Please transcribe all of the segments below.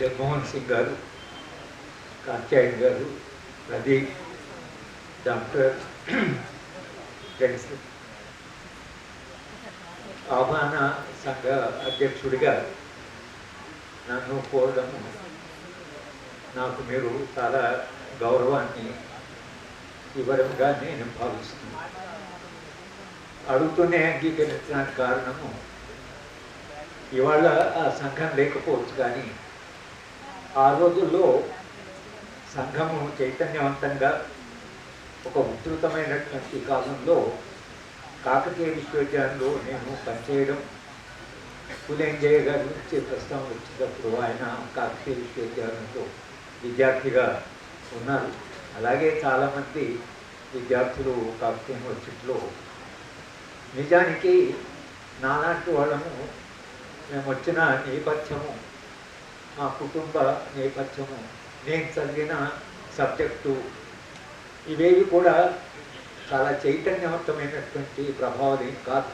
జగన్మోహన్ సింగ్ గారు, కాత్యాయన్ గారు, Pradeep, doctor friends, ఆహ్వాన సంఘ అధ్యక్షుడిగా నన్ను కోరడము నాకు మీరు చాలా గౌరవాన్ని ఇవ్వడంగా నేను భావిస్తున్నాను. అడుగుతూనే అంగీకరించడానికి కారణము ఇవాళ ఆ సంఘం లేకపోవచ్చు, కానీ ఆ రోజుల్లో సంఘము చైతన్యవంతంగా ఒక ఉధృతమైనటువంటి కాలంలో కాకతీయ విశ్వవిద్యాలయంలో నేను పనిచేయడం, పులేంజయ్య గారి నుంచి ప్రస్తావన వచ్చినప్పుడు ఆయన కాకతీయ విశ్వవిద్యాలయంలో విద్యార్థిగా ఉన్నారు. అలాగే చాలామంది విద్యార్థులు కాకతీయ యూనివర్సిటీలో. నిజానికి నాలాంటి వాళ్ళము మేము వచ్చిన నేపథ్యము, మా కుటుంబ నేపథ్యము, నేను చదివిన సబ్జెక్టు ఇవేవి కూడా చాలా చైతన్యవంతమైనటువంటి ప్రభావం కాదు.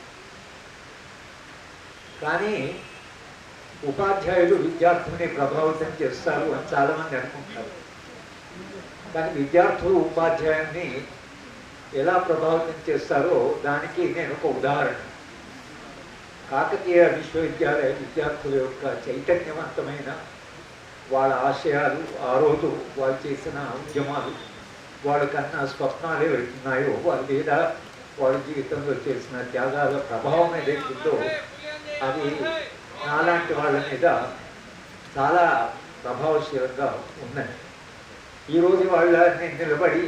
కానీ ఉపాధ్యాయులు విద్యార్థుల్ని ప్రభావితం చేస్తారు అని చాలామంది అనుకుంటారు. కానీ విద్యార్థులు ఉపాధ్యాయుల్ని ఎలా ప్రభావితం చేస్తారో దానికి నేను ఒక ఉదాహరణ. కాకతీయ విశ్వవిద్యాలయ విద్యార్థుల యొక్క చైతన్యవంతమైన వాళ్ళ ఆశయాలు, ఆ రోజు వాళ్ళు చేసిన ఉద్యమాలు, వాళ్ళ కన్నా స్వప్నాలు ఏవైతున్నాయో వాళ్ళ మీద వాళ్ళ జీవితంలో చేసిన త్యాగాల ప్రభావం ఏదైతుందో అది నాలాంటి వాళ్ళ మీద చాలా ప్రభావశీలంగా ఉన్నాయి. ఈరోజు వాళ్ళ నేను నిలబడి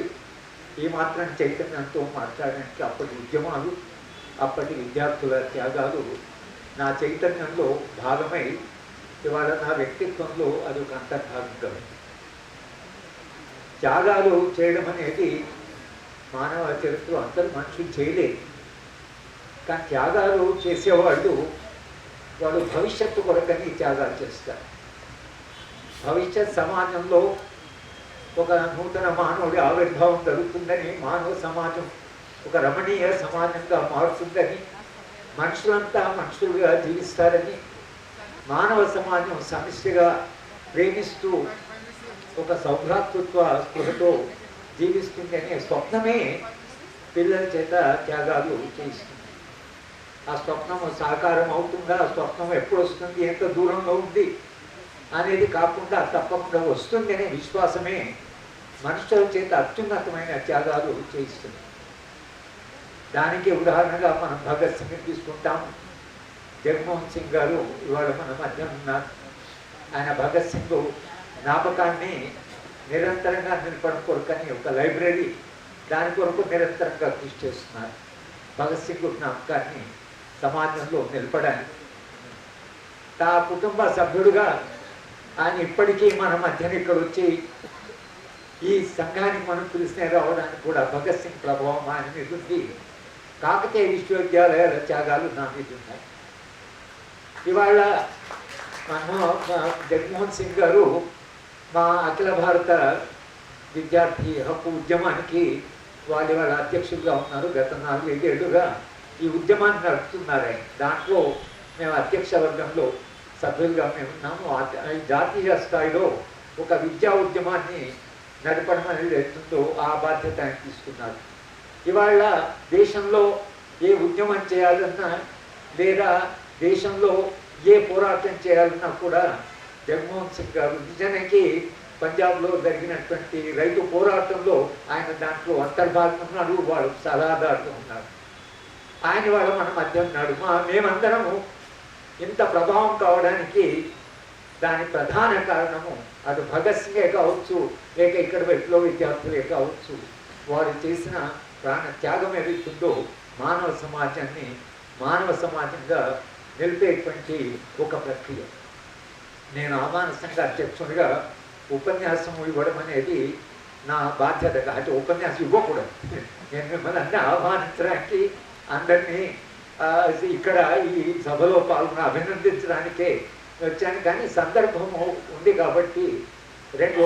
ఈ మాత్రం చైతన్యంతో మాట్లాడడానికి అప్పటి ఉద్యమాలు, అప్పటి విద్యార్థుల త్యాగాలు నా చైతన్యంలో భాగమై ఇవాళ నా వ్యక్తిత్వంలో అది ఒక అంతర్భాగంగా ఉంది. త్యాగాలు చేయడం అనేది మానవ చరిత్రలో అందరూ మనుషులు చేయలేదు. కానీ త్యాగాలు చేసేవాళ్ళు వాళ్ళు భవిష్యత్తు కొరకని త్యాగాలు చేస్తారు. భవిష్యత్ సమాజంలో ఒక నూతన మానవుడి ఆవిర్భావం జరుగుతుందని, మానవ సమాజం ఒక రమణీయ సమాజంగా మారుతుందని, మనుషులంతా మనుషులుగా జీవిస్తారని, మానవ సమాజం సమిష్టిగా ప్రేమిస్తూ ఒక సౌభ్రాతృత్వ స్పృహతో జీవిస్తుంది అనే స్వప్నమే పిల్లల చేత త్యాగాలు చేయిస్తుంది. ఆ స్వప్నము సాకారం అవుతుందా, ఆ స్వప్నం ఎప్పుడు వస్తుంది, ఎంత దూరంలో ఉంది అనేది కాకుండా తప్పకుండా వస్తుంది అనే విశ్వాసమే మనుషుల చేత అత్యున్నతమైన త్యాగాలు చేయిస్తుంది. దానికి ఉదాహరణగా మనం భగత్ సింగ్ తీసుకుంటాం. జగన్మోహన్ సింగ్ గారు ఇవాళ మన మధ్య ఉన్నారు. ఆయన భగత్ సింగ్ జ్ఞాపకాన్ని నిరంతరంగా నిలపడం కొరకని ఒక లైబ్రరీ, దాని కొరకు నిరంతరంగా కృషి చేస్తున్నారు. భగత్ సింగ్ జ్ఞాపకాన్ని సమాజంలో నిలపడానికి ఆ కుటుంబ సభ్యుడుగా ఆయన ఇప్పటికీ మన మధ్యన ఇక్కడ వచ్చి ఈ సంఘానికి మనం పిలిచిన రావడానికి కూడా భగత్ సింగ్ ప్రభావం ఆయన మీద ఉంది. కాకతీయ విశ్వవిద్యాలయాల త్యాగాలు నా మీద ఉన్నాయి. ఇవాళ జగన్మోహన్ సింగ్ గారు మా అఖిల భారత విద్యార్థి హక్కు ఉద్యమానికి వాళ్ళ అధ్యక్షులుగా ఉన్నారు. గత 4-5 ఏళ్ళుగా ఈ ఉద్యమాన్ని నడుపుతున్నారు ఆయన. దాంట్లో మేము అధ్యక్ష వర్గంలో సభ్యులుగా మేము ఉన్నాము. జాతీయ స్థాయిలో ఒక విద్యా ఉద్యమాన్ని నడపడం అనేది ఎత్తుందో ఆ బాధ్యత ఆయన తీసుకున్నారు. ఇవాళ దేశంలో ఏ ఉద్యమం చేయాలన్నా లేదా దేశంలో ఏ పోరాటం చేయాలన్నా కూడా జగన్మోహన్ సింగ్ గారు నిజానికి పంజాబ్లో జరిగినటువంటి రైతు పోరాటంలో ఆయన దాంట్లో అంతర్భాగం ఉన్నాడు. వాళ్ళు సలహాదారులు ఉన్నారు. ఆయన వాళ్ళ మన మధ్య ఉన్నాడు. మేమందరము ఇంత ప్రభావం కావడానికి దాని ప్రధాన కారణము అటు భగత్ సింగే కావచ్చు, లేక ఇక్కడ విప్లవ విద్యార్థులే కావచ్చు, వారు చేసిన ప్రాణ త్యాగం ఏదైతుందో మానవ సమాజాన్ని మానవ సమాజంగా నిలిపేటువంటి ఒక ప్రక్రియ. నేను ఆహ్వాన సంఘ అధ్యక్షుడిగా ఉపన్యాసం ఇవ్వడం అనేది నా బాధ్యతగా, అంటే ఉపన్యాసం ఇవ్వకూడదు. నేను మిమ్మల్ని అన్నీ ఆహ్వానించడానికి, అందరినీ ఇక్కడ ఈ సభలో పాల్గొని అభినందించడానికే వచ్చాను. కానీ సందర్భము ఉంది కాబట్టి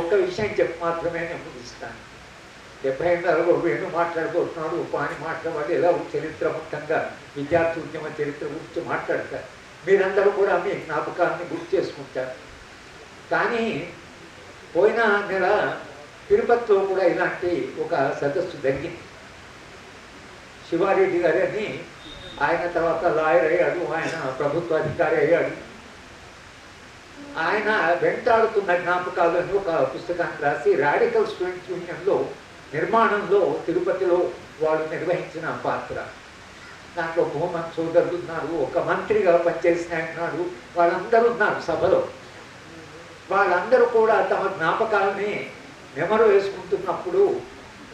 ఒక్క విషయం చెప్పి మాత్రమే నేను ముగిస్తాను. 70 వేణు మాట్లాడుకుంటున్నాడు, పాని మాట్లాడి ఎలా చరిత్ర మొత్తంగా విద్యార్థి ఉద్యమ చరిత్ర గురించి మాట్లాడతారు. మీరందరూ కూడా మీ జ్ఞాపకాన్ని గుర్తు చేసుకుంటారు. కానీ పోయిన నెల తిరుపతిలో కూడా ఇలాంటి ఒక సదస్సు జరిగింది. శివారెడ్డి గారని, ఆయన తర్వాత లాయర్ అయ్యాడు, ఆయన ప్రభుత్వ అధికారి అయ్యాడు. ఆయన వెంటాడుతున్న జ్ఞాపకాలు అని ఒక పుస్తకాన్ని రాసి రాడికల్ స్టూడెంట్స్ యూనియన్లో నిర్మాణంలో తిరుపతిలో వాళ్ళు నిర్వహించిన పాత్ర, దాంట్లో భూమన్ సోదరులు ఉన్నారు, ఒక మంత్రిగా పనిచేసిన ఉన్నాడు, వాళ్ళందరూ ఉన్నారు సభలో. వాళ్ళందరూ కూడా తమ జ్ఞాపకాలని నెమరు వేసుకుంటున్నప్పుడు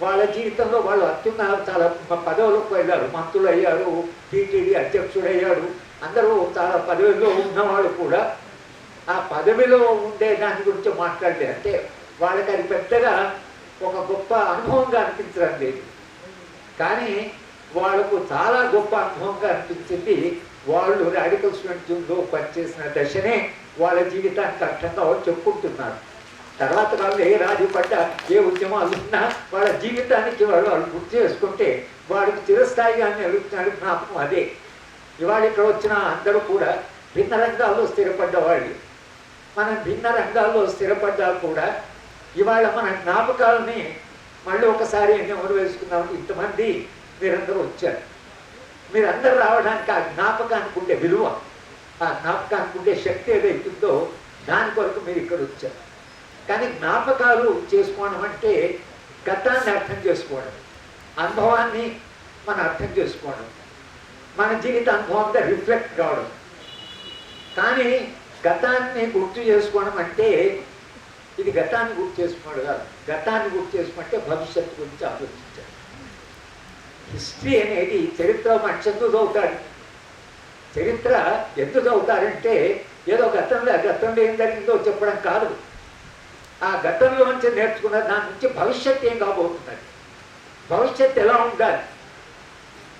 వాళ్ళ జీవితంలో వాళ్ళు అత్యున్నత చాలా పదవులకు వెళ్ళారు, మంత్రులు అయ్యారు, టీటీడీ అధ్యక్షుడు అయ్యాడు, అందరూ చాలా పదవిలో ఉన్నవాళ్ళు కూడా ఆ పదవిలో ఉండే దాని గురించి మాట్లాడలేదు. అంటే వాళ్ళకి అది పెద్దగా ఒక గొప్ప అనుభవంగా అనిపించడం లేదు. కానీ వాళ్ళకు చాలా గొప్ప అనుభవంగా అనిపించింది వాళ్ళు రాడికల్ స్టూడెంట్ జూన్లో పనిచేసిన దశనే వాళ్ళ జీవితానికి అర్థంగా వాళ్ళు చెప్పుకుంటున్నారు. తర్వాత వాళ్ళు ఏ రాజు పడ్డ ఏ ఉద్యమాలు ఉన్నా వాళ్ళ జీవితానికి వాళ్ళు గుర్తు చేసుకుంటే వాడికి చిరస్థాయిగా నిలుపుతున్న జ్ఞాపకం అదే. ఇవాళ ఇక్కడ వచ్చిన అందరూ కూడా భిన్న రంగాల్లో స్థిరపడ్డ వాళ్ళు. మనం భిన్న రంగాల్లో స్థిరపడ్డా కూడా ఇవాళ మన జ్ఞాపకాలని మళ్ళీ ఒకసారి నెమరు వేసుకున్నామని ఇంతమంది మీరందరూ వచ్చారు. మీరందరూ రావడానికి ఆ జ్ఞాపకానికి ఉండే విలువ, ఆ జ్ఞాపకానికి ఉండే శక్తి ఏదైతుందో దాని కొరకు మీరు ఇక్కడ వచ్చారు. కానీ జ్ఞాపకాలు చేసుకోవడం అంటే గతాన్ని అర్థం చేసుకోవడం, అనుభవాన్ని మనం అర్థం చేసుకోవడం, మన జీవిత అనుభవంగా రిఫ్లెక్ట్ కావడం. కానీ గతాన్ని గుర్తు చేసుకోవడం అంటే ఇది గతాన్ని గుర్తు చేసుకోవడం కాదు. గతాన్ని గుర్తు చేసుకుంటే భవిష్యత్తు గురించి ఆలోచించాలి. హిస్టరీ అనేది చరిత్ర మనిషి ఎందుకు చదువుతాడు? చరిత్ర ఎందుకు చదువుతారంటే ఏదో గతంలో ఏం జరిగిందో చెప్పడం కాదు. ఆ గతంలో నుంచి నేర్చుకున్న దాని నుంచి భవిష్యత్తు ఏం కాబోతున్నది, భవిష్యత్తు ఎలా ఉండాలి.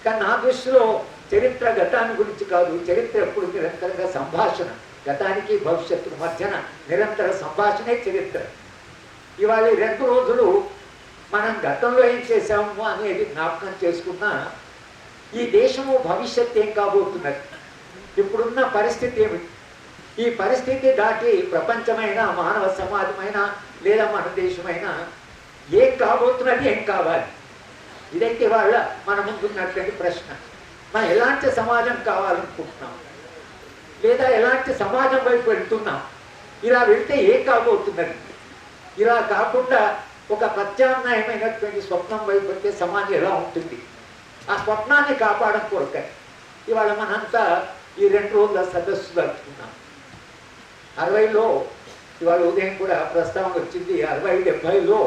కానీ నా దృష్టిలో చరిత్ర గతాన్ని గురించి కాదు. చరిత్ర ఎప్పుడు నిరంతరంగా సంభాషణ, గతానికి భవిష్యత్తు మధ్యన నిరంతర సంభాషణే చరిత్ర. ఇవాళ 2 రోజులు మనం గతంలో ఏం చేశాము అనేది జ్ఞాపకం చేసుకున్నా ఈ దేశము భవిష్యత్తు ఏం కాబోతున్నది, ఇప్పుడున్న పరిస్థితి ఏమిటి, ఈ పరిస్థితి దాటి ప్రపంచమైన మానవ సమాజమైన లేదా మన దేశమైనా ఏం కాబోతున్నది, ఏం కావాలి, ఇదైతే వాళ్ళ మన ముందున్నటువంటి ప్రశ్న. మనం ఎలాంటి సమాజం కావాలనుకుంటున్నాం, లేదా ఎలాంటి సమాజం వైపు వెళ్తున్నాం, ఇలా వెళ్తే ఏం కాబోతున్నది, ఇలా కాకుండా ఒక ప్రత్యామ్నాయమైనటువంటి స్వప్నం వైపు వెళ్తే సమాజం ఎలా ఉంటుంది, ఆ స్వప్నాన్ని కాపాడడం కొరకై ఇవాళ మనంతా ఈ 2 రోజుల సదస్సు జరుపుకున్నాం. 60లో ఇవాళ ఉదయం కూడా ప్రస్తావన వచ్చింది. 60-70లో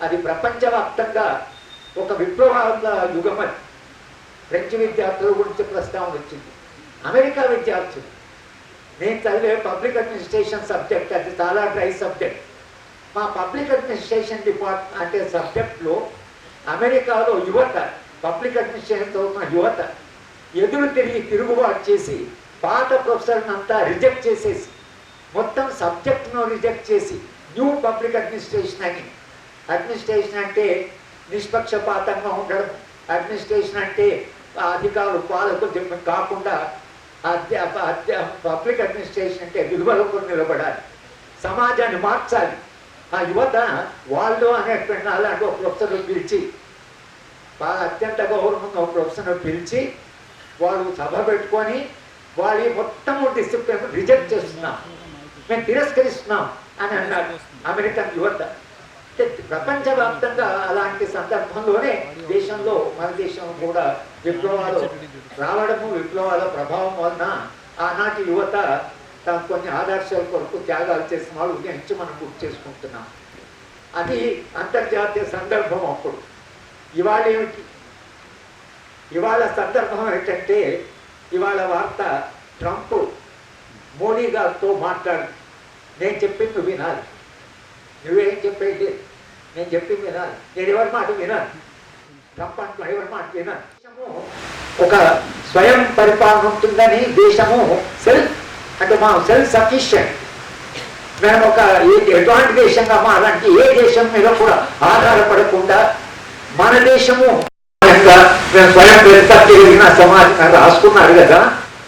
అది ప్రపంచవ్యాప్తంగా ఒక విప్లవాల యుగం. అది ఫ్రెంచ్ విద్యార్థుల గురించి ప్రస్తావన వచ్చింది, అమెరికా విద్యార్థులు. నేను చదివే పబ్లిక్ అడ్మినిస్ట్రేషన్ సబ్జెక్ట్, అది చాలా డ్రై సబ్జెక్ట్. మా పబ్లిక్ అడ్మినిస్ట్రేషన్ డిపార్ట్మెంట్ అంటే సబ్జెక్ట్లో అమెరికాలో యువత, పబ్లిక్ అడ్మినిస్ట్రేషన్ చదువుతున్న యువత ఎదురు తిరుగుబాటు చేసి పాత ప్రొఫెసర్ని అంతా రిజెక్ట్ చేసేసి మొత్తం సబ్జెక్ట్ను రిజెక్ట్ చేసి న్యూ పబ్లిక్ అడ్మినిస్ట్రేషన్ అని, అడ్మినిస్ట్రేషన్ అంటే నిష్పక్షపాతంగా ఉండడం, అడ్మినిస్ట్రేషన్ అంటే అధికారులు పాలకులు కాకుండా పబ్లిక్ అడ్మినిస్ట్రేషన్ అంటే విలువలకు నిలబడాలి, సమాజాన్ని మార్చాలి. ఆ యువత వాళ్ళు అనేటువంటి అలాంటి ఒక ప్రొఫెసర్ను పిలిచి, బాగా అత్యంత గౌరవంగా ఒక ప్రొఫెసర్ను పిలిచి వాళ్ళు సభ పెట్టుకొని వాళ్ళు మొత్తము డిసిప్లిన్ రిజెక్ట్ చేస్తున్నాం, మేము తిరస్కరిస్తున్నాం అని అన్నాడు అమెరికన్ యువత. ప్రపంచవ్యాప్తంగా అలాంటి సందర్భంలోనే దేశంలో మన దేశం కూడా విప్లవాలు రావడము, విప్లవాల ప్రభావం వలన ఆనాటి యువత తమ కొన్ని ఆదర్శాల కొరకు త్యాగాలు చేసిన వాళ్ళు గురించి మనం గుర్తు చేసుకుంటున్నాం. అది అంతర్జాతీయ సందర్భం. అప్పుడు ఇవాళ ఏమిటి, ఇవాళ సందర్భం ఏంటంటే ఇవాళ వార్త ట్రంప్ మోడీ గారితో మాట్లాడు, నేను చెప్పింది నువ్వు వినాలి, నువ్వేం చెప్పేది నేను చెప్పింది వినాలి, నేను ఎవరి మాట వినాలి, ట్రంప్ అంటున్నా ఎవరి మాట వినాలి. దేశము ఒక స్వయం పరిపాలన ఉంటుందని, దేశము సెల్ఫ్ అంటే మనం సెల్ఫ్ సఫిషియెంట్, మేము ఒక ఎటువంటి దేశంగా మారాలంటే ఏ దేశం మీద కూడా ఆధారపడకుండా మన దేశము మేము స్వయం ప్రతిపత్తిగిన సమాజం రాసుకున్నారు కదా,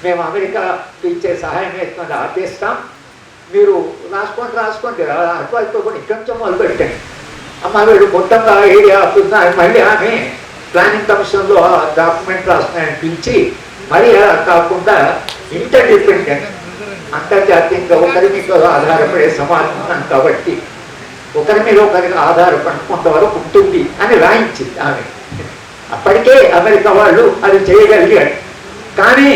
మేము అమెరికా ఇచ్చే సహాయం ఎత్తుకొని ఆపేస్తాం, మీరు రాసుకోండి అటువైపు కూడా కొంచెం మొదలుపెట్టండి. అమ్మ వీడు మొత్తంగా ఐడియా అవుతుందా మళ్ళీ ఆమె ప్లానింగ్ కమిషన్లో ఆ డాక్యుమెంట్ రాస్తున్నాయని పిలిచి మరీ అలా కాకుండా ఇంటర్డిపెండెంట్ అంతర్జాతీయంగా ఒకరి మీద ఆధారపడే సమాజం ఉన్నాం కాబట్టి ఒకరి మీద ఒకరికి ఆధారపడి కొంతవరకు ఉంటుంది అని రాయించింది ఆమె. అప్పటికే అమెరికా వాళ్ళు అది చేయగలిగాడు. కానీ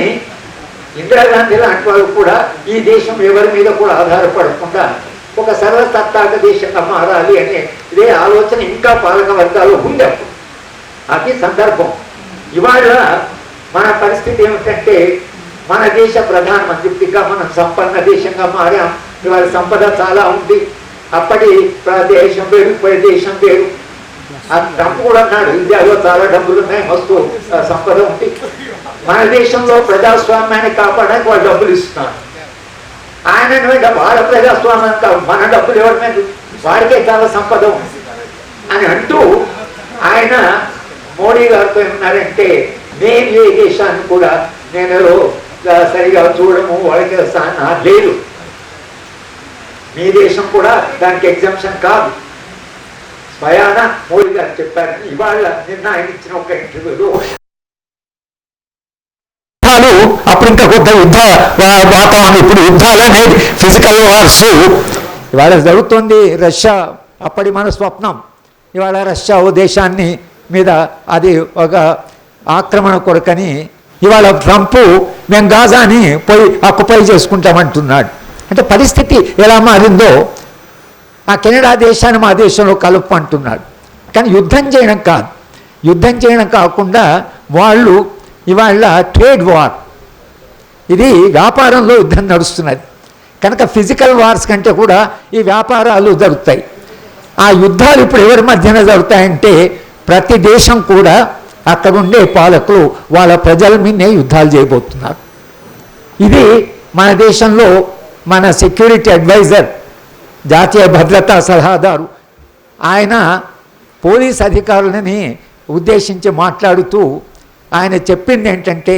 ఇందిరాగాంధీ లాంటి వాళ్ళు కూడా ఈ దేశం ఎవరి మీద కూడా ఆధారపడకుండా ఒక సర్వసత్తాక దేశంగా మారాలి అనే ఇదే ఆలోచన ఇంకా పాలక వర్గాలు ఉంది అప్పుడు. అది సందర్భం. ఇవాళ మన పరిస్థితి ఏమిటంటే మన దేశ ప్రధానమంత్రిగా మనం సంపన్న దేశంగా మారాం. ఇవాళ సంపద చాలా ఉంది. అప్పటి దేశం వేరు, ఇప్పటి దేశం వేరు. ట్రంప్ కూడా అన్నాడు ఇండియాలో చాలా డబ్బులు ఉన్నాయి, మస్తు సంపద ఉంది. మన దేశంలో ప్రజాస్వామ్యాన్ని కాపాడడానికి వాళ్ళు డబ్బులు ఇస్తున్నారు. ఆయన వాళ్ళ ప్రజాస్వామ్యం కాదు, మన డబ్బులు ఇవ్వడం వాడికే చాలా సంపద ఉంది అని అంటూ ఆయన మోడీ గారితో ఏమన్నారంటే నేను ఏ దేశాన్ని కూడా నేను సరిగా చూడము వాళ్ళకి లేదు, మీ దేశం కూడా దానికి ఎగ్జామ్షన్ కాదు స్వయాన మోడీ గారు చెప్పారని ఇవాళ నిన్న ఆయన ఇచ్చిన ఒక ఇంటర్వ్యూలో. అప్పుడు ఇంకా కొత్త యుద్ధ వాతావరణం, ఇప్పుడు యుద్ధాలు అనేది ఫిజికల్ వార్స్ ఇవాళ జరుగుతుంది. రష్యా అప్పటి మన స్వప్నం. ఇవాళ రష్యా ఓ దేశాన్ని మీద అది ఒక ఆక్రమణ కొరకని ఇవాళ ట్రంప్ మేము గాజాని పోయి ఆక్యుపై చేసుకుంటామంటున్నాడు. అంటే పరిస్థితి ఎలా మారిందో ఆ కెనడా దేశాన్ని మా దేశంలో కలుపు అంటున్నాడు. కానీ యుద్ధం చేయడం కాదు, యుద్ధం చేయడం కాకుండా వాళ్ళు ఇవాళ ట్రేడ్ వార్, ఇది వ్యాపారంలో యుద్ధం నడుస్తున్నది కనుక ఫిజికల్ వార్స్ కంటే కూడా ఈ వ్యాపారాలు జరుగుతాయి. ఆ యుద్ధాలు ఇప్పుడు ఎవరి మధ్యన జరుగుతాయంటే ప్రతి దేశం కూడా అక్కడ ఉండే పాలకులు వాళ్ళ ప్రజల మీదనే యుద్ధాలు చేయబోతున్నారు. ఇది మన దేశంలో మన సెక్యూరిటీ అడ్వైజర్, జాతీయ భద్రతా సలహాదారు ఆయన పోలీస్ అధికారులని ఉద్దేశించి మాట్లాడుతూ ఆయన చెప్పింది ఏంటంటే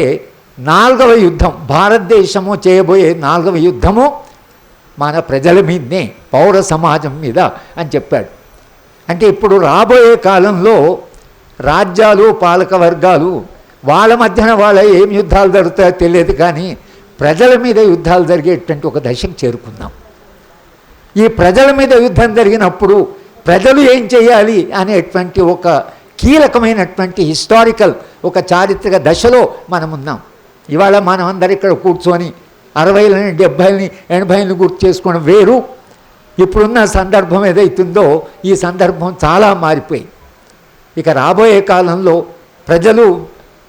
4వ యుద్ధం, భారతదేశము చేయబోయే 4వ యుద్ధము మన ప్రజల మీదనే, పౌర సమాజం మీద అని చెప్పాడు. అంటే ఇప్పుడు రాబోయే కాలంలో రాజ్యాలు పాలక వర్గాలు వాళ్ళ మధ్యన వాళ్ళ ఏం యుద్ధాలు జరుగుతాయో తెలియదు, కానీ ప్రజల మీద యుద్ధాలు జరిగేటువంటి ఒక దశకు చేరుకుందాం. ఈ ప్రజల మీద యుద్ధం జరిగినప్పుడు ప్రజలు ఏం చేయాలి అనేటువంటి ఒక కీలకమైనటువంటి హిస్టారికల్ ఒక చారిత్రక దశలో మనం ఉన్నాం. ఇవాళ మనం అందరు ఇక్కడ కూర్చొని 60లని 70లని 80లని గుర్తు చేసుకోవడం వేరు. ఇప్పుడున్న సందర్భం ఏదైతుందో ఈ సందర్భం చాలా మారిపోయింది. ఇక రాబోయే కాలంలో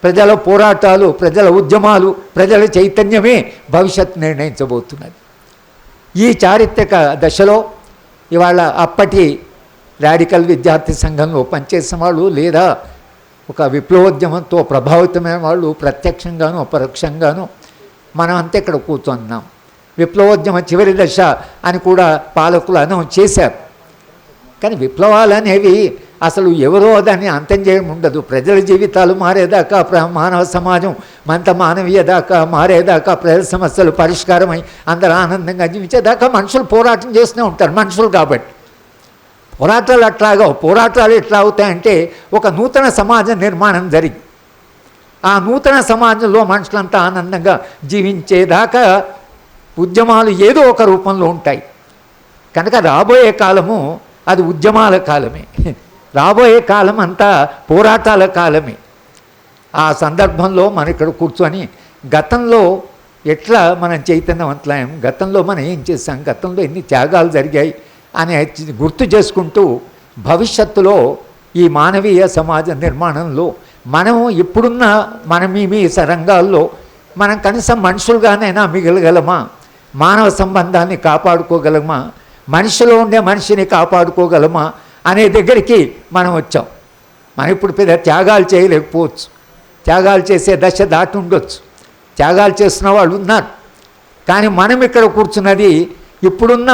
ప్రజల పోరాటాలు, ప్రజల ఉద్యమాలు, ప్రజల చైతన్యమే భవిష్యత్తు నిర్ణయించబోతున్నది. ఈ చారిత్రక దశలో ఇవాళ అప్పటి రాడికల్ విద్యార్థి సంఘంలో పనిచేసిన వాళ్ళు లేదా ఒక విప్లవోద్యమంతో ప్రభావితమైన వాళ్ళు ప్రత్యక్షంగానూ అపరోక్షంగానూ మనం అంతా ఇక్కడ కూర్చున్నాం. విప్లవోద్యమ చివరి దశ అని కూడా పాలకులు అనౌన్స్ చేశారు. కానీ విప్లవాలు అనేవి అసలు ఎవరో దాన్ని అంతం చేయడం ఉండదు. ప్రజల జీవితాలు మారేదాకా, మానవ సమాజం మంత మానవీయ దాకా మారేదాకా, ప్రజల సమస్యలు పరిష్కారమై అందరూ ఆనందంగా జీవించేదాకా మనుషులు పోరాటం చేస్తూనే ఉంటారు. మనుషులు కాబట్టి పోరాటాలు అట్లాగా, పోరాటాలు ఎట్లా అవుతాయంటే ఒక నూతన సమాజ నిర్మాణం జరిగి ఆ నూతన సమాజంలో మనుషులంతా ఆనందంగా జీవించేదాకా ఉద్యమాలు ఏదో ఒక రూపంలో ఉంటాయి. కనుక రాబోయే కాలము అది ఉద్యమాల కాలమే, రాబోయే కాలం అంతా పోరాటాల కాలమే. ఆ సందర్భంలో మనం ఇక్కడ కూర్చొని గతంలో ఎట్లా మనం చైతన్యవంతులం, గతంలో మనం ఏం చేసాం, గతంలో ఎన్ని త్యాగాలు జరిగాయి అని గుర్తు చేసుకుంటూ భవిష్యత్తులో ఈ మానవీయ సమాజ నిర్మాణంలో మనం ఇప్పుడున్న మీ రంగాల్లో మనం కనీసం మనుషులుగానైనా మిగలగలమా, మానవ సంబంధాన్ని కాపాడుకోగలమా, మనిషిలో ఉండే మనిషిని కాపాడుకోగలమా అనే దగ్గరికి మనం వచ్చాం. మనం ఇప్పుడు పెద్ద త్యాగాలు చేయలేకపోవచ్చు, త్యాగాలు చేసే దశ దాటి ఉండొచ్చు, త్యాగాలు చేస్తున్న వాళ్ళు ఉన్నారు. కానీ మనం ఇక్కడ కూర్చున్నది ఇప్పుడున్న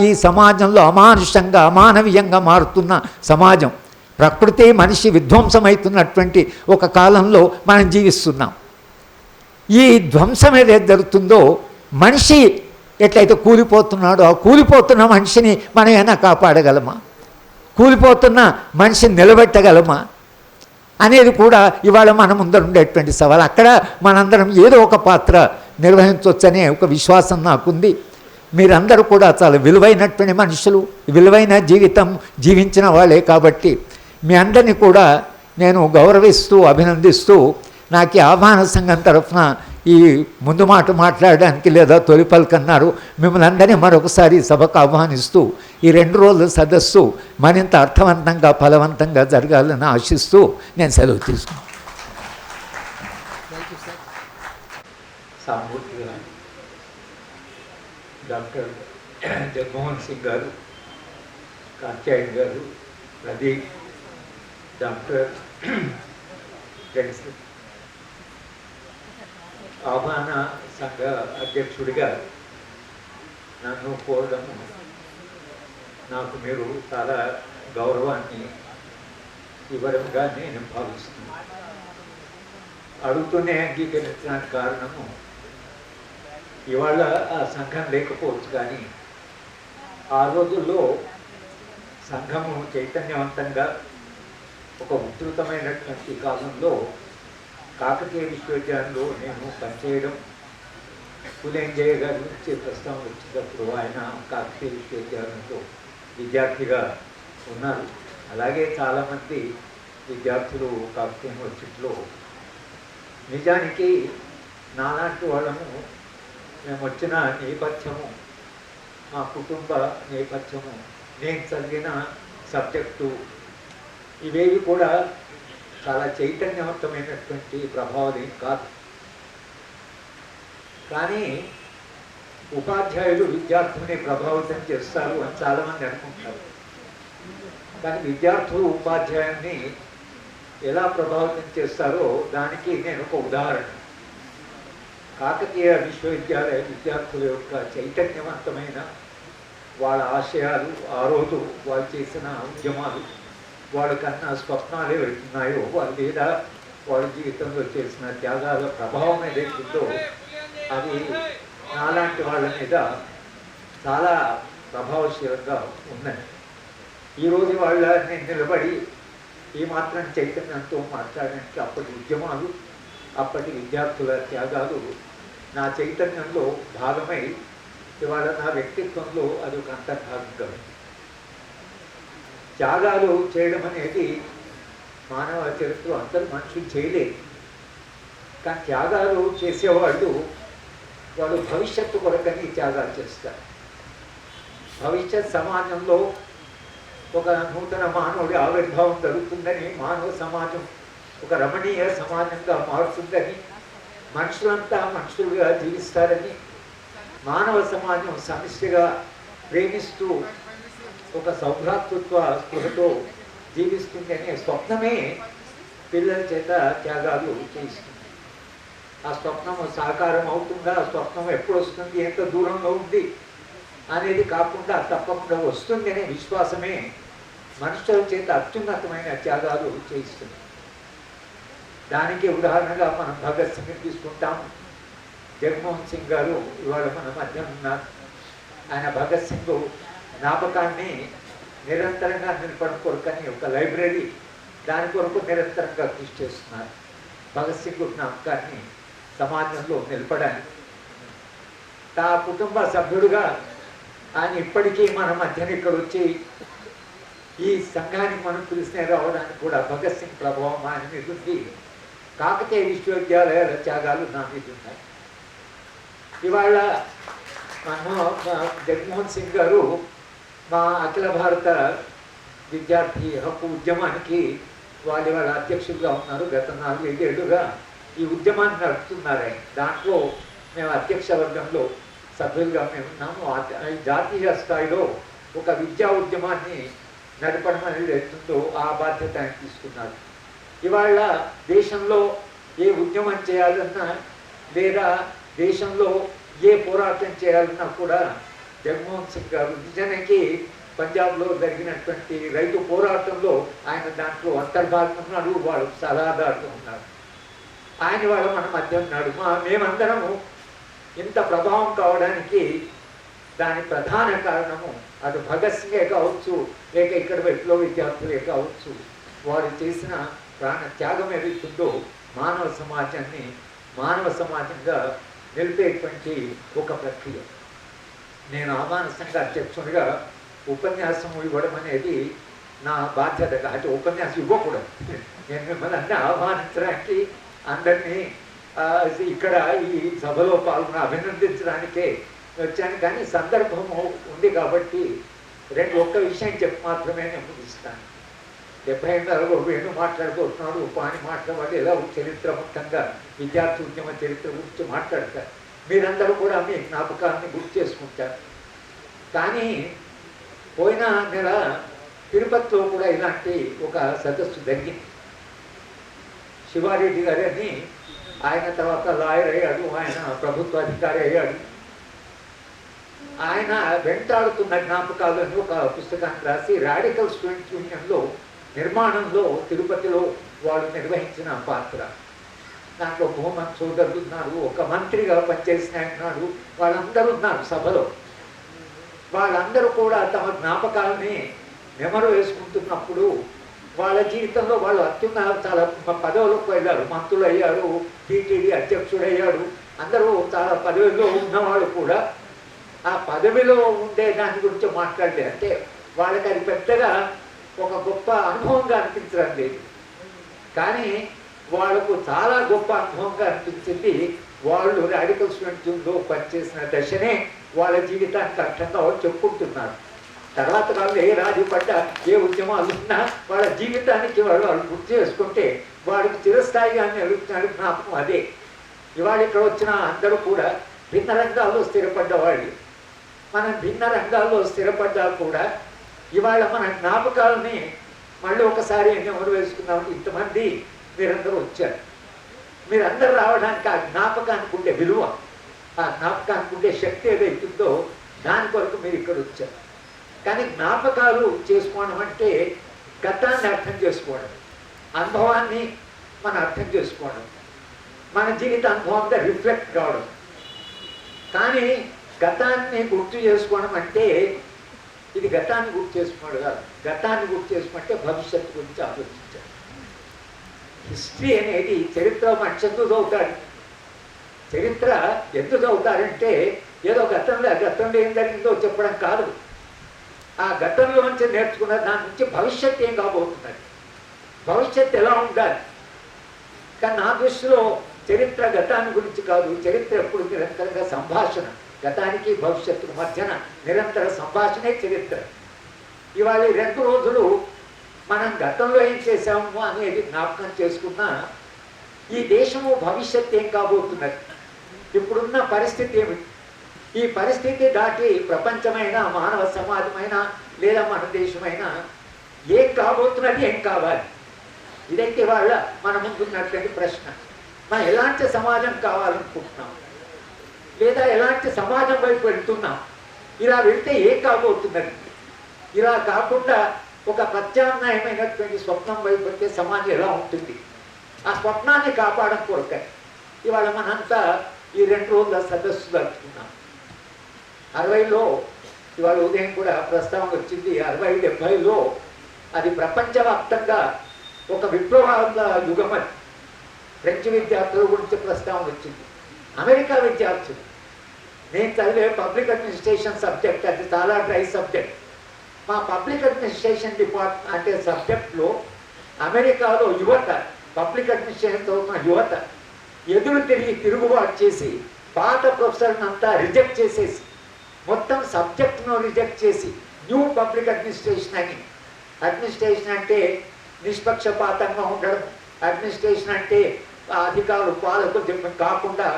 ఈ సమాజంలో అమానుషంగా అమానవీయంగా మారుతున్న సమాజం, ప్రకృతి మనిషి విధ్వంసమవుతున్నటువంటి ఒక కాలంలో మనం జీవిస్తున్నాం. ఈ ధ్వంసం ఏదైతే జరుగుతుందో మనిషి ఎట్లయితే కూలిపోతున్నాడో ఆ కూలిపోతున్న మనిషిని మనం ఏమైనా కాపాడగలమా? కూలిపోతున్న మనిషిని నిలబెట్టగలమా అనేది కూడా ఇవాళ మన ముందర ఉండేటువంటి సవాల్. అక్కడ మనందరం ఏదో ఒక పాత్ర నిర్వహించవచ్చనే ఒక విశ్వాసం నాకుంది. మీరందరూ కూడా చాలా విలువైనటువంటి మనుషులు, విలువైన జీవితం జీవించిన వాళ్ళే కాబట్టి మీ అందరినీ కూడా నేను గౌరవిస్తూ అభినందిస్తూ నాకు ఈ ఆహ్వాన సంఘం తరఫున ఈ ముందు మాట మాట్లాడడానికి లేదా తొలి పలుకన్నారు మిమ్మల్ని అందరినీ మరొకసారి సభకు ఆహ్వానిస్తూ ఈ 2 రోజుల సదస్సు మరింత అర్థవంతంగా ఫలవంతంగా జరగాలని ఆశిస్తూ నేను సెలవు తీసుకున్నాను. డాక్టర్ జగన్మోహన్ సింగ్ గారు, కాత్యాయన్ గారు, ప్రదీప్, డాక్టర్ ఆహ్వాన సంఘ అధ్యక్షుడిగా నన్ను కోరడము నాకు మీరు చాలా గౌరవాన్ని ఇవ్వడంగా నేను భావిస్తున్నాను. అడుగుతూనే అంగీకరించడానికి కారణము ఇవాళ ఆ సంఘం లేకపోవచ్చు, కానీ ఆ రోజుల్లో సంఘము చైతన్యవంతంగా ఒక ఉధృతమైనటువంటి కాలంలో కాకతీయ విశ్వవిద్యాలయంలో నేను పనిచేయడం, పులేంజయ్య గారి నుంచి ప్రస్తావన వచ్చినప్పుడు ఆయన కాకతీయ విశ్వవిద్యాలయంలో విద్యార్థిగా ఉన్నారు. అలాగే చాలామంది విద్యార్థులు కాకతీయ యూనివర్సిటీలో. నిజానికి నాలాంటి వాళ్ళము మేము వచ్చిన నేపథ్యము, మా కుటుంబ నేపథ్యము, నేను చదివిన సబ్జెక్టు ఇవేవి కూడా చాలా చైతన్యవంతమైనటువంటి ప్రభావం కాదు. కానీ ఉపాధ్యాయులు విద్యార్థుల్ని ప్రభావితం చేస్తారు అని చాలామంది అనుకుంటారు. కానీ విద్యార్థులు ఉపాధ్యాయుల్ని ఎలా ప్రభావితం చేస్తారో దానికి నేను ఒక ఉదాహరణ. కాకతీయ విశ్వవిద్యాలయ విద్యార్థుల యొక్క చైతన్యవంతమైన వాళ్ళ ఆశయాలు, ఆ రోజు వాళ్ళు చేసిన ఉద్యమాలు, వాళ్ళకన్నా స్వప్నాలు ఏవైతున్నాయో వాళ్ళ మీద వాళ్ళ జీవితంలో చేసిన త్యాగాల ప్రభావం ఏదైతుందో అది నాలాంటి వాళ్ళ మీద చాలా ప్రభావశీలంగా ఉన్నాయి. ఈరోజు వాళ్ళ నేను నిలబడి ఈ మాత్రం చైతన్యంతో మాట్లాడడానికి అప్పటి ఉద్యమాలు, అప్పటి విద్యార్థుల త్యాగాలు నా చైతన్యంలో భాగమై ఇవాళ నా వ్యక్తిత్వంలో అది ఒక అంతర్భాగంగా. త్యాగాలు చేయడం అనేది మానవ చరిత్ర అందరూ మనుషులు చేయలేదు. కానీ త్యాగాలు చేసేవాళ్ళు వాళ్ళు భవిష్యత్తు కొరకని త్యాగాలు చేస్తారు. భవిష్యత్ సమాజంలో ఒక నూతన మానవుడి ఆవిర్భావం జరుగుతుందని, మానవ సమాజం ఒక రమణీయ సమాజంగా మారుతుందని, మనుషులంతా మనుషులుగా జీవిస్తారని, మానవ సమాజం సమిష్టిగా ప్రేమిస్తూ ఒక సౌభ్రాతృత్వ స్పృహతో జీవిస్తుంది అనే స్వప్నమే పిల్లల చేత త్యాగాలు చేయిస్తుంది. ఆ స్వప్నం సాకారం అవుతుందా, ఆ స్వప్నం ఎప్పుడు వస్తుంది, ఎంత దూరంలో ఉంది అనేది కాకుండా తప్పకుండా వస్తుంది అనే విశ్వాసమే మనుషుల చేత అత్యున్నతమైన త్యాగాలు చేయిస్తుంది. దానికి ఉదాహరణగా మనం భగత్ సింగ్ తీసుకుంటాం. జగన్మోహన్ సింగ్ గారు ఇవాళ మన మధ్య ఉన్నారు. ఆయన భగత్ సింగ్ జ్ఞాపకాన్ని నిరంతరంగా నిలపడం కొరకని ఒక లైబ్రరీ, దాని కొరకు నిరంతరంగా కృషి చేస్తున్నారు. భగత్ సింగ్ జ్ఞాపకాన్ని సమాజంలో నిలపడానికి ఆ కుటుంబ సభ్యుడుగా ఆయన ఇప్పటికీ మన మధ్యన ఇక్కడ వచ్చి ఈ సంఘానికి మనం పిలిచిన రావడానికి కూడా భగత్ సింగ్ ప్రభావం ఆయన మీద ఉంది. కాకతీయ విశ్వవిద్యాలయాల త్యాగాలు నా మీద ఉన్నాయి. ఇవాళ జగన్మోహన్ సింగ్ గారు మా అఖిల భారత విద్యార్థి హక్కు ఉద్యమానికి వాళ్ళ అధ్యక్షులుగా ఉన్నారు. గత 4-5 ఏళ్ళుగా ఈ ఉద్యమాన్ని నడుపుతున్నారు ఆయన. దాంట్లో మేము అధ్యక్ష వర్గంలో సభ్యులుగా మేము ఉన్నాము. జాతీయ స్థాయిలో ఒక విద్యా ఉద్యమాన్ని నడపడం అనేది ఎత్తుందో ఆ బాధ్యత ఆయన తీసుకున్నారు. ఇవాళ దేశంలో ఏ ఉద్యమం చేయాలన్నా లేదా దేశంలో ఏ పోరాటం చేయాలన్నా కూడా జగన్మోహన్ సింగ్ గారు నిజానికి పంజాబ్లో జరిగినటువంటి రైతు పోరాటంలో ఆయన దాంట్లో అంతర్భాగం ఉన్నాడు. వాళ్ళు సలహాదారులు ఉన్నారు. ఆయన వాళ్ళ మన మధ్య ఉన్నాడు. మేమందరము ఇంత ప్రభావం కావడానికి దాని ప్రధాన కారణము అటు భగత్ సింగే కావచ్చు, లేక ఇక్కడ విప్లవ విద్యార్థులే కావచ్చు, వారు చేసిన ప్రాణ త్యాగం ఏదైతుందో మానవ సమాజాన్ని మానవ సమాజంగా నిలిపేటువంటి ఒక ప్రక్రియ. నేను ఆహ్వాన సంఘ అధ్యక్షునిగా ఉపన్యాసం ఇవ్వడం అనేది నా బాధ్యత. అంటే ఉపన్యాసం ఇవ్వకూడదు, నేను మిమ్మల్ని అన్నీ ఆహ్వానించడానికి, అందరినీ ఇక్కడ ఈ సభలో పాల్గొని అభినందించడానికే వచ్చాను. కానీ సందర్భము ఉంది కాబట్టి ఒక్క విషయం చెప్పి మాత్రమే నేను ముగిస్తాను. 78లో వేణు మాట్లాడుకుంటున్నాడు, ఉపాని మాట్లాడే ఎలా చరిత్ర మొత్తంగా విద్యార్థి ఉద్యమ చరిత్ర గురించి మాట్లాడతారు. మీరందరూ కూడా మీ జ్ఞాపకాన్ని గుర్తు చేసుకుంటారు. కానీ పోయిన నెల తిరుపతిలో కూడా ఇలాంటి ఒక సదస్సు జరిగింది. శివారెడ్డి గారని, ఆయన తర్వాత లాయర్ అయ్యాడు, ఆయన ప్రభుత్వ అధికారి అయ్యాడు. ఆయన వెంటాడుతున్న జ్ఞాపకాలు అని ఒక పుస్తకాన్ని రాసి రాడికల్ స్టూడెంట్ యూనియన్లో నిర్మాణంలో తిరుపతిలో వాళ్ళు నిర్వహించిన పాత్ర, దాంట్లో భూమన్ సోదరులు ఉన్నారు, ఒక మంత్రిగా పనిచేసిన ఉన్నాడు, వాళ్ళందరూ ఉన్నారు సభలో. వాళ్ళందరూ కూడా తమ జ్ఞాపకాలని నెమరు వేసుకుంటున్నప్పుడు వాళ్ళ జీవితంలో వాళ్ళు అత్యున్నత చాలా పదవులకు వెళ్ళారు, మంత్రులు అయ్యారు, టీటీడీ అధ్యక్షుడు అయ్యాడు, అందరూ చాలా పదవిలో ఉన్నవాళ్ళు కూడా ఆ పదవిలో ఉండే దాని గురించి మాట్లాడలేదు. అంటే వాళ్ళకి అది పెద్దగా ఒక గొప్ప అనుభవంగా అనిపించడం లేదు. కానీ వాళ్ళకు చాలా గొప్ప అనుభవంగా అనిపించింది వాళ్ళు రాడికల్ స్టూడెంట్ యూనియన్లో పనిచేసిన దశనే వాళ్ళ జీవితానికి అర్థంగా వాళ్ళు చెప్పుకుంటున్నారు. తర్వాత వాళ్ళు ఏ రాజు పడ్డ ఏ ఉద్యమాలు ఉన్నా వాళ్ళ జీవితానికి వాళ్ళు గుర్తు చేసుకుంటే వాడికి చిరస్థాయిగా నిలుపుతున్నారు జ్ఞాపకం అదే. ఇవాళ ఇక్కడ వచ్చిన అందరూ కూడా భిన్న రంగాల్లో స్థిరపడ్డ వాళ్ళు. మనం భిన్న రంగాల్లో స్థిరపడ్డా కూడా ఇవాళ మన జ్ఞాపకాలని మళ్ళీ ఒకసారి ఎవరు వేసుకున్నామని ఇంతమంది మీరందరూ వచ్చారు. మీరందరూ రావడానికి ఆ జ్ఞాపకానికి ఉండే విలువ, ఆ జ్ఞాపకానికి ఉండే శక్తి ఏదైతుందో దాని కొరకు మీరు ఇక్కడ వచ్చారు. కానీ జ్ఞాపకాలు చేసుకోవడం అంటే గతాన్ని అర్థం చేసుకోవడం, అనుభవాన్ని మనం అర్థం చేసుకోవడం, మన జీవిత అనుభవంగా రిఫ్లెక్ట్ కావడం. కానీ గతాన్ని గుర్తు చేసుకోవడం అంటే ఇది గతాన్ని గుర్తు చేసుకోవడం కాదు. గతాన్ని గుర్తు చేసుకుంటే భవిష్యత్తు గురించి ఆలోచించాలి. హిస్టరీ అనేది చరిత్ర మనిషి ఎందుకు చదువుతాడు. చరిత్ర ఎందుకు చదువుతారంటే ఏదో గతంలో ఏం జరిగిందో చెప్పడం కాదు. ఆ గతంలో నుంచి నేర్చుకున్న దాని నుంచి భవిష్యత్తు ఏం కాబోతున్నది, భవిష్యత్తు ఎలా ఉండాలి. కానీ నా దృష్టిలో చరిత్ర గతాన్ని గురించి కాదు. చరిత్ర ఎప్పుడు నిరంతరంగా సంభాషణ, గతానికి భవిష్యత్తుకు మధ్యన నిరంతర సంభాషణే చరిత్ర. ఇవాళ 2 రోజులు మనం గతంలో ఏం చేశాము అనేది జ్ఞాపకం చేసుకున్నా ఈ దేశము భవిష్యత్తు ఏం కాబోతున్నది, ఇప్పుడున్న పరిస్థితి ఏమిటి, ఈ పరిస్థితి దాటి ప్రపంచమైన మానవ సమాజమైన లేదా మన దేశమైనా ఏం కాబోతున్నది, ఏం కావాలి, ఇదైతే వాళ్ళ మన ముందున్నటువంటి ప్రశ్న. మనం ఎలాంటి సమాజం కావాలనుకుంటున్నాం, లేదా ఎలాంటి సమాజం వైపు వెళ్తున్నాం, ఇలా వెళ్తే ఏం కాబోతున్నది, ఇలా కాకుండా ఒక ప్రత్యామ్నాయమైనటువంటి స్వప్నం వైపు వెళ్తే సమాజం ఎలా ఉంటుంది, ఆ స్వప్నాన్ని కాపాడడం కొరకే ఇవాళ మనంతా ఈ 2 రోజుల సదస్సు జరుపుకున్నాం. 60లో ఇవాళ ఉదయం కూడా ప్రస్తావన వచ్చింది. 60-70లో అది ప్రపంచవ్యాప్తంగా ఒక విప్లవాల యుగం. అది ఫ్రెంచ్ విద్యార్థుల గురించి ప్రస్తావన వచ్చింది. అమెరికా విద్యార్థులు, నేను చదివే పబ్లిక్ అడ్మినిస్ట్రేషన్ సబ్జెక్ట్, అది చాలా డ్రై సబ్జెక్ట్. మా పబ్లిక్ అడ్మినిస్ట్రేషన్ డిపార్ట్మెంట్ అంటే సబ్జెక్ట్లో అమెరికాలో యువత, పబ్లిక్ అడ్మినిస్ట్రేషన్ చదువుతున్న యువత ఎదురు తిరుగుబాటు చేసి పాత ప్రొఫెసర్ని అంతా రిజెక్ట్ చేసేసి మొత్తం సబ్జెక్ట్ను రిజెక్ట్ చేసి న్యూ పబ్లిక్ అడ్మినిస్ట్రేషన్ అని, అడ్మినిస్ట్రేషన్ అంటే నిష్పక్షపాతంగా ఉండడం, అడ్మినిస్ట్రేషన్ అంటే అధికారులు పాలకులు కాకుండా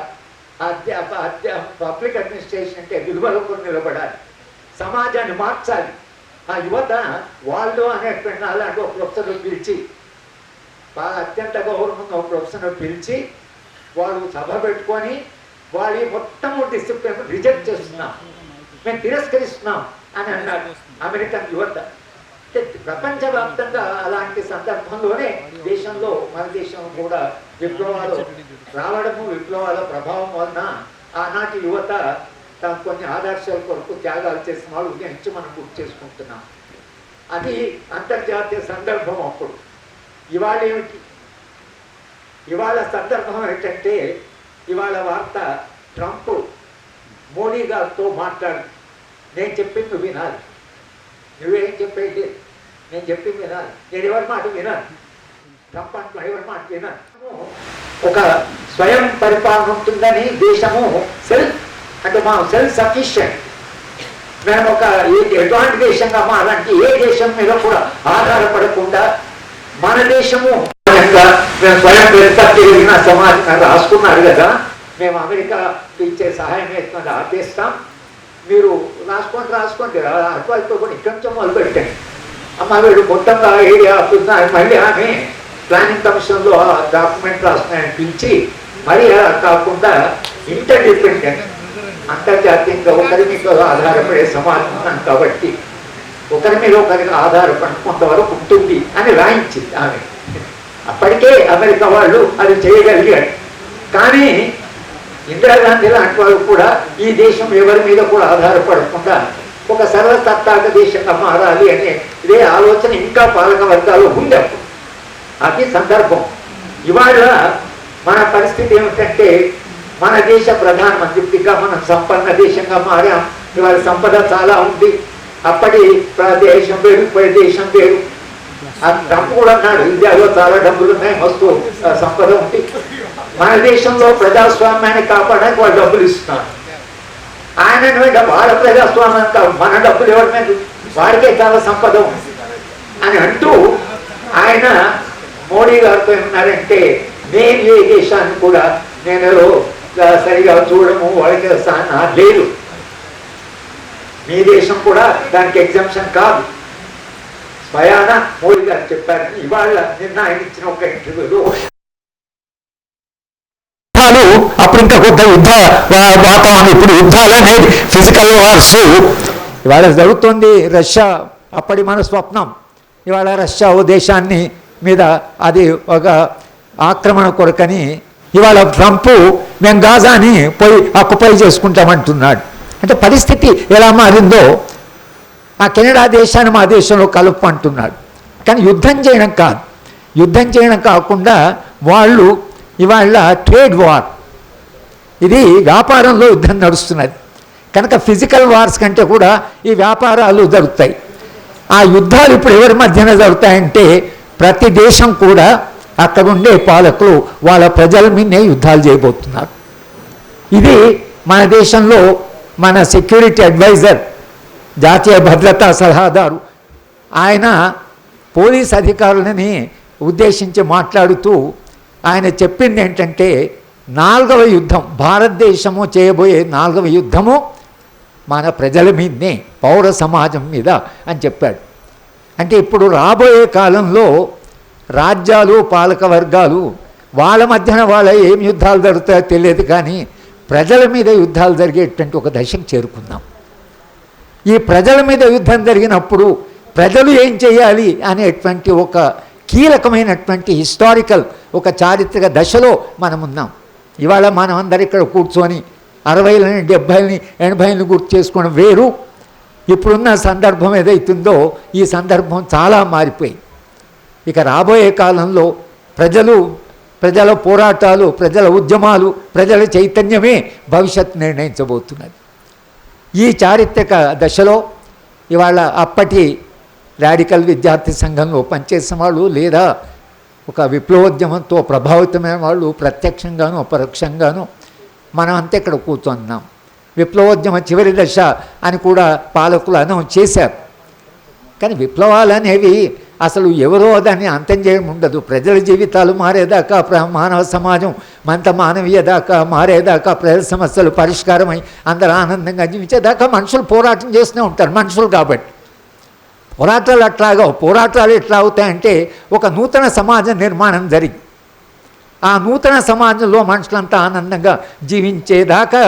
పబ్లిక్ అడ్మినిస్ట్రేషన్ అంటే విలువలకు నిలబడాలి, సమాజాన్ని మార్చాలి. ఆ యువత వాళ్ళు అనేటువంటి అలాంటి ఒక ప్రొఫెసర్ను పిలిచి, బాగా అత్యంత గౌరవం ఒక ప్రొఫెసర్ను పిలిచి వాళ్ళు సభ పెట్టుకొని వాళ్ళు మొత్తం డిసిప్లిన్ రిజెక్ట్ చేస్తున్నాం, మేము తిరస్కరిస్తున్నాం అని అన్నాడు అమెరికన్ యువత. ప్రపంచవ్యాప్తంగా అలాంటి సందర్భంలోనే దేశంలో మన దేశం కూడా విప్లవాలు రావడము, విప్లవాల ప్రభావం వలన ఆనాటి యువత కొన్ని ఆదర్శాల కొరకు త్యాగాలు చేసిన వాళ్ళు ఉదయించి మనం గుర్తు చేసుకుంటున్నాం. అది అంతర్జాతీయ సందర్భం. అప్పుడు ఇవాళ ఏమిటి, ఇవాళ సందర్భం ఏంటంటే ఇవాళ వార్త ట్రంప్ మోడీ గారితో మాట్లాడు, నేను చెప్పింది వినాలి, నువ్వేం చెప్పేది నేను చెప్పింది వినాలి, నేను ఎవరి మాట వినాలి, ట్రంప్ అంటున్నా ఎవరి మాట వినాలి. ఒక స్వయం పరిపాలన ఉంటుందని దేశము అంటే మనం సెల్ఫ్ సఫిషియెంట్, మేము ఒక ఎటువంటి దేశంగా మారంటే ఏ దేశం మీద కూడా ఆధారపడకుండా మన దేశము మేము స్వయం ప్రతిపత్తి కలిగిన సమాజం రాసుకున్నారు కదా, మేము అమెరికా ఇచ్చే సహాయం ఎత్తుకుంటే ఆపేస్తాం, మీరు రాసుకోండి అటువైపు కూడా ఇక్కడి నుంచో మొదలుపెట్టండి. అమ్మ వీడు మొత్తంగా ఏరియా మళ్ళీ ఆమె ప్లానింగ్ కమిషన్లో ఆ డాక్యుమెంట్ రాస్తున్నాయని పిలిచి మరి కాకుండా ఇంటర్డిపెండెంట్ అంతర్జాతీయంగా ఒకరి మీద ఆధారపడే సమాజం ఉన్నాం కాబట్టి ఒకరి మీద ఒకరికి ఆధారపడి కొంతవరకు ఉంటుంది అని రాయించింది ఆమె. అప్పటికే అమెరికా వాళ్ళు అది చేయగలిగారు. కానీ ఇందిరాగాంధీ లాంటి వాళ్ళు కూడా ఈ దేశం ఎవరి మీద కూడా ఆధారపడకుండా ఒక సర్వసత్తాక దేశంగా మారాలి అనే ఇదే ఆలోచన ఇంకా పాలక వర్గాలు ఉంది అప్పుడు. అది సందర్భం. ఇవాళ మన పరిస్థితి ఏమిటంటే మన దేశ ప్రధానమంత్రిగా మనం సంపన్న దేశంగా మారాం. ఇవాళ సంపద చాలా ఉంది. అప్పటి దేశం వేరు, ఇప్పటి దేశం వేరు. ట్రంప్ కూడా అన్నాడు ఇండియాలో చాలా డబ్బులు ఉన్నాయి, మస్తు సంపద ఉంది. మన దేశంలో ప్రజాస్వామ్యాన్ని కాపాడడానికి వాళ్ళు డబ్బులు ఇస్తున్నారు. ఆయన వాళ్ళ ప్రజాస్వామ్యం కాదు, మన డబ్బులు ఎవరి మీద, వాడికే చాలా సంపద ఉంది అని అంటూ ఆయన మోడీ గారితో ఏమన్నారంటే నేను ఏ దేశాన్ని కూడా నేను సరిగా చూడము వాళ్ళకి లేదు, మీ దేశం కూడా దానికి ఎగ్జామ్షన్ కాదు స్వయాన మోడీ గారు చెప్పారని ఇవాళ నిన్న ఆయన ఇచ్చిన ఒక ఇంటర్వ్యూలో. అప్పుడు ఇంకా కొత్త యుద్ధ వాతావరణం, ఇప్పుడు యుద్ధాలు అనేది ఫిజికల్ వార్స్ ఇవాళ జరుగుతుంది. రష్యా అప్పటి మన స్వప్నం, ఇవాళ రష్యా ఓ దేశాన్ని మీద అది ఒక ఆక్రమణ కొరకని ఇవాళ ట్రంప్ మేము గాజాని పోయి ఆక్యుపై చేసుకుంటామంటున్నాడు. అంటే పరిస్థితి ఎలా మారిందో, ఆ కెనడా దేశాన్ని మా దేశంలో కలుపు అంటున్నాడు. కానీ యుద్ధం చేయడం కాదు, యుద్ధం చేయడం కాకుండా వాళ్ళు ఇవాళ ట్రేడ్ వార్, ఇది వ్యాపారంలో యుద్ధం నడుస్తున్నది కనుక ఫిజికల్ వార్స్ కంటే కూడా ఈ వ్యాపారాలు జరుగుతాయి. ఆ యుద్ధాలు ఇప్పుడు ఎవరి మధ్యన జరుగుతాయంటే ప్రతి దేశం కూడా అక్కడ ఉండే పాలకులు వాళ్ళ ప్రజల మీదనే యుద్ధాలు చేయబోతున్నారు. ఇది మన దేశంలో మన సెక్యూరిటీ అడ్వైజర్, జాతీయ భద్రతా సలహాదారు, ఆయన పోలీస్ అధికారులని ఉద్దేశించి మాట్లాడుతూ ఆయన చెప్పింది ఏంటంటే 4వ యుద్ధం, భారతదేశము చేయబోయే 4వ యుద్ధము మన ప్రజల మీదనే, పౌర సమాజం మీద అని చెప్పాడు. అంటే ఇప్పుడు రాబోయే కాలంలో రాజ్యాలు పాలక వర్గాలు వాళ్ళ మధ్యన వాళ్ళ ఏం యుద్ధాలు జరుగుతాయో తెలియదు, కానీ ప్రజల మీద యుద్ధాలు జరిగేటువంటి ఒక దశకు చేరుకుందాం. ఈ ప్రజల మీద యుద్ధం జరిగినప్పుడు ప్రజలు ఏం చేయాలి అనేటువంటి ఒక కీలకమైనటువంటి హిస్టారికల్ ఒక చారిత్రక దశలో మనం ఉన్నాం. ఇవాళ మనం అందరు ఇక్కడ కూర్చొని 60లని 70లని 80లని గుర్తు చేసుకోవడం వేరు. ఇప్పుడున్న సందర్భం ఏదైతుందో ఈ సందర్భం చాలా మారిపోయింది. ఇక రాబోయే కాలంలో ప్రజల పోరాటాలు, ప్రజల ఉద్యమాలు, ప్రజల చైతన్యమే భవిష్యత్తు నిర్ణయించబోతున్నది. ఈ చారిత్రక దశలో ఇవాళ అప్పటి రాడికల్ విద్యార్థి సంఘంలో పనిచేసిన వాళ్ళు లేదా ఒక విప్లవోద్యమంతో ప్రభావితమైన వాళ్ళు ప్రత్యక్షంగాను అపరోక్షంగాను మనం అంతా ఇక్కడ కూర్చున్నాం. విప్లవోద్యమ చివరి దశ అని కూడా పాలకులు అనౌన్స్ చేశారు. కానీ విప్లవాలు అనేవి అసలు ఎవరో దాన్ని అంతం చేయడం ఉండదు. ప్రజల జీవితాలు మారేదాకా, మానవ సమాజం మంత మానవీయ దాకా మారేదాకా, ప్రజల సమస్యలు పరిష్కారమై అందరూ ఆనందంగా జీవించేదాకా మనుషులు పోరాటం చేస్తూనే ఉంటారు. మనుషులు కాబట్టి పోరాటాలు అట్లాగా, పోరాటాలు ఎట్లా అవుతాయంటే ఒక నూతన సమాజ నిర్మాణం జరిగి ఆ నూతన సమాజంలో మనుషులంతా ఆనందంగా జీవించేదాకా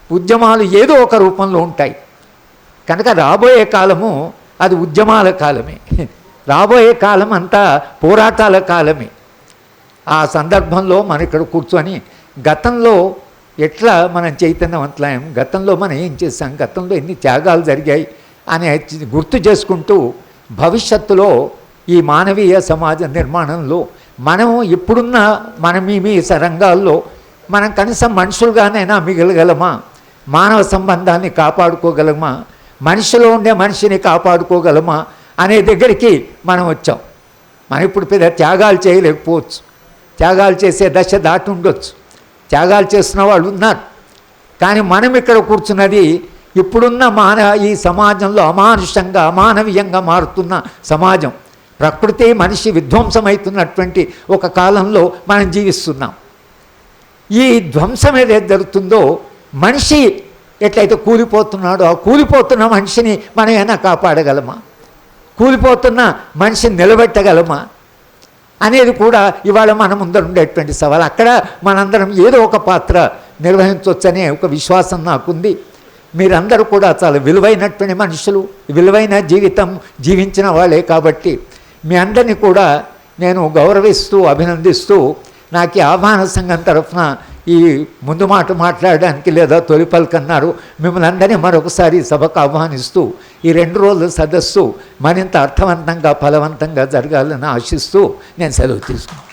ఉద్యమాలు ఏదో ఒక రూపంలో ఉంటాయి. కనుక రాబోయే కాలము అది ఉద్యమాల కాలమే, రాబోయే కాలం అంతా పోరాటాల కాలమే. ఆ సందర్భంలో మనం ఇక్కడ కూర్చొని గతంలో ఎట్లా మనం చైతన్యవంతులం, గతంలో మనం ఏం చేశాం, గతంలో ఎన్ని త్యాగాలు జరిగాయి అని గుర్తు చేసుకుంటూ భవిష్యత్తులో ఈ మానవీయ సమాజ నిర్మాణంలో మనం ఇప్పుడున్న మీ రంగాల్లో మనం కనీసం మనుషులుగానైనా మిగలగలమా, మానవ సంబంధాన్ని కాపాడుకోగలమా, మనిషిలో ఉండే మనిషిని కాపాడుకోగలమా అనే దగ్గరికి మనం వచ్చాం. మనం ఇప్పుడు పెద్ద త్యాగాలు చేయలేకపోవచ్చు, త్యాగాలు చేసే దశ దాటి ఉండొచ్చు, త్యాగాలు చేస్తున్న వాళ్ళు ఉన్నారు. కానీ మనం ఇక్కడ కూర్చున్నది ఇప్పుడున్న ఈ సమాజంలో అమానుషంగా అమానవీయంగా మారుతున్న సమాజం, ప్రకృతి మనిషి విధ్వంసమవుతున్నటువంటి ఒక కాలంలో మనం జీవిస్తున్నాం. ఈ ధ్వంసం ఏదైతే జరుగుతుందో, మనిషి ఎట్లయితే కూలిపోతున్నాడో ఆ కూలిపోతున్న మనిషిని మనం ఏమైనా కాపాడగలమా, కూలిపోతున్న మనిషిని నిలబెట్టగలమా అనేది కూడా ఇవాళ మన ముందర ఉండేటువంటి సవాల్. అక్కడ మనందరం ఏదో ఒక పాత్ర నిర్వహించవచ్చనే ఒక విశ్వాసం నాకుంది. మీరందరూ కూడా చాలా విలువైనటువంటి మనుషులు, విలువైన జీవితం జీవించిన వాళ్ళే కాబట్టి మీ అందరినీ కూడా నేను గౌరవిస్తూ అభినందిస్తూ నాకు ఈ ఆహ్వాన సంఘం తరఫున ఈ ముందు మాట మాట్లాడడానికి లేదా తొలి పలుకన్నారు మిమ్మల్ని అందరినీ మరొకసారి సభకు ఆహ్వానిస్తూ ఈ 2 రోజుల సదస్సు మరింత అర్థవంతంగా ఫలవంతంగా జరగాలని ఆశిస్తూ నేను సెలవు తీసుకున్నాను.